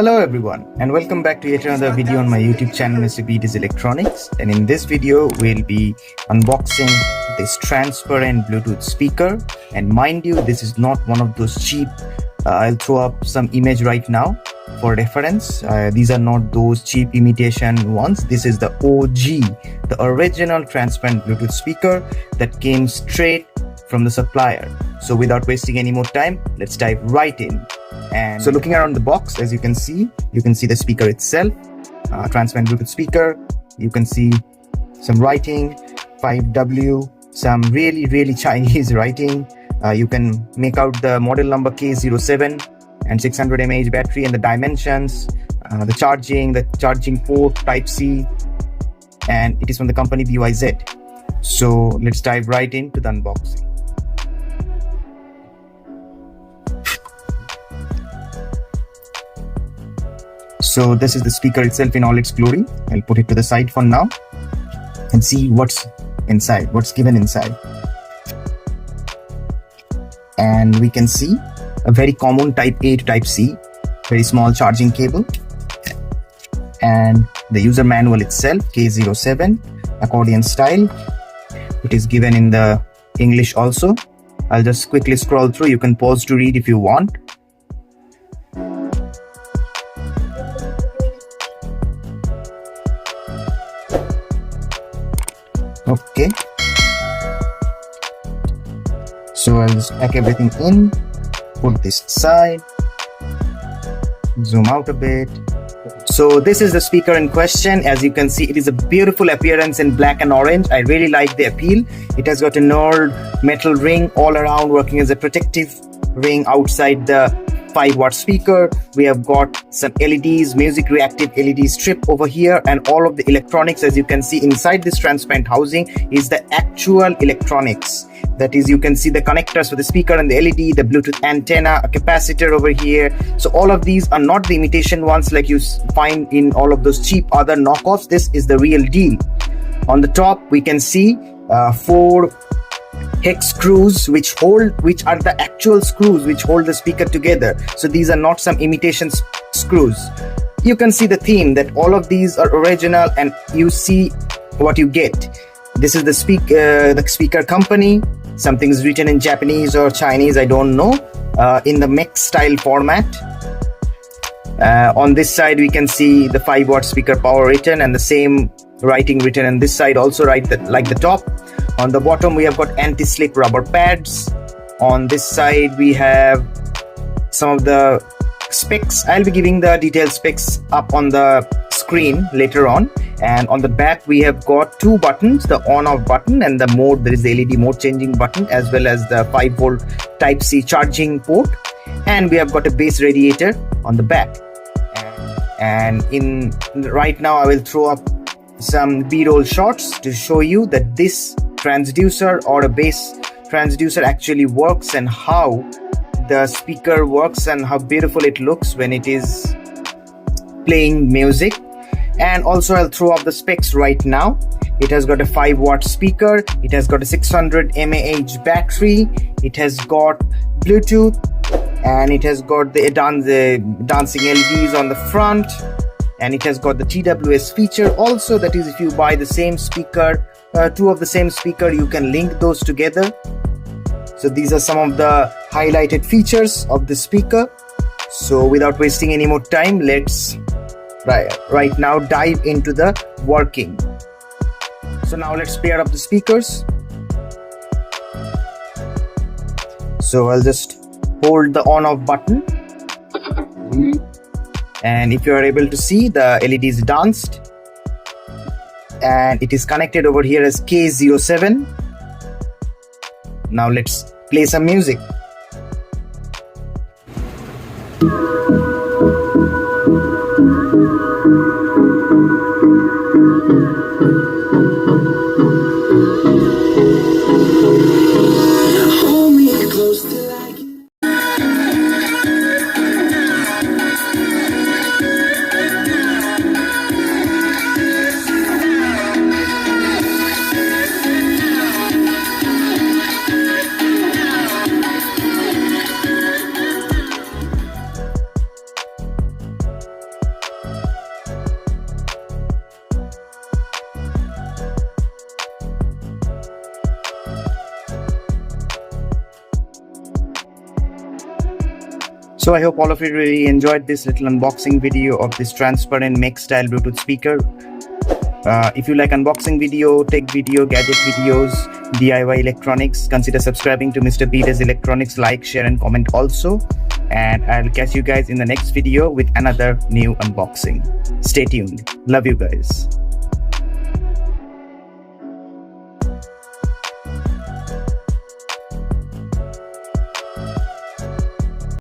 Hello everyone and welcome back to yet another video on my YouTube channel mrbdoeselectronics, and in this video we'll be unboxing this transparent Bluetooth speaker. And mind you, this is not one of those cheap, I'll throw up some image right now for reference. These are not those cheap imitation ones. This is the OG, the original transparent Bluetooth speaker that came straight from the supplier. So without wasting any more time, let's dive right in. And so looking around the box, as you can see the speaker itself, transparent Bluetooth speaker. You can see some writing, 5W, some really Chinese writing. You can make out the model number K07 and 600 mAh battery and the dimensions, the charging port Type-C, and it is from the company BYZ. So let's dive right into the unboxing. So this is the speaker itself in all its glory. I'll put it to the side for now and see what's inside, what's given inside. And we can see a very common Type-A to Type-C, very small charging cable, and the user manual itself, K07, accordion style. It is given in the English also. I'll just quickly scroll through. You can pause to read if you want. Okay, so I'll just pack everything in, put this aside, zoom out a bit. So this is the speaker in question. As you can see, it is a beautiful appearance in black and orange. I really like the appeal. It has got a Nord metal ring all around, working as a protective ring outside the 5-watt speaker. We have got some LEDs, music reactive LED strip over here, and all of the electronics, as you can see inside this transparent housing, is the actual electronics. That is, you can see the connectors for the speaker and the LED, the Bluetooth antenna, a capacitor over here. So all of these are not the imitation ones like you find in all of those cheap other knockoffs. This is the real deal. On the top we can see 4 hex screws which are the actual screws which hold the speaker together. So these are not some imitation screws. You can see the theme that all of these are original, and you see what you get. This is the speaker company. Something is written in Japanese or Chinese, I don't know, in the Mech style format. On this side we can see the 5-watt speaker power written, and the same writing written on this side also, like the top. On the bottom we have got anti-slip rubber pads. On this side we have some of the specs. I'll be giving the detailed specs up on the screen later on. And on the back we have got 2 buttons, the on-off button and the mode, there is the LED mode changing button, as well as the 5-volt Type-C charging port. And we have got a base radiator on the back. And right now I will throw up some B-roll shots to show you that this transducer or a bass transducer actually works, and how the speaker works, and how beautiful it looks when it is playing music. And also I'll throw up the specs right now. It has got a 5-watt speaker, it has got a 600 mAh battery, it has got Bluetooth, and it has got the dancing LEDs on the front, and it has got the TWS feature also. That is, if you buy the same speaker, 2 of the same speaker, you can link those together. So these are some of the highlighted features of the speaker. So without wasting any more time, let's right now dive into the working. So now let's pair up the speakers. So I'll just hold the on-off button, and if you are able to see, the LEDs danced, and it is connected over here as K07. Now let's play some music. So I hope all of you really enjoyed this little unboxing video of this transparent Mech style Bluetooth speaker. If you like unboxing video, tech video, gadget videos, DIY electronics, consider subscribing to Mr. mrbdoeselectronics. Like, share and comment also. And I'll catch you guys in the next video with another new unboxing. Stay tuned. Love you guys.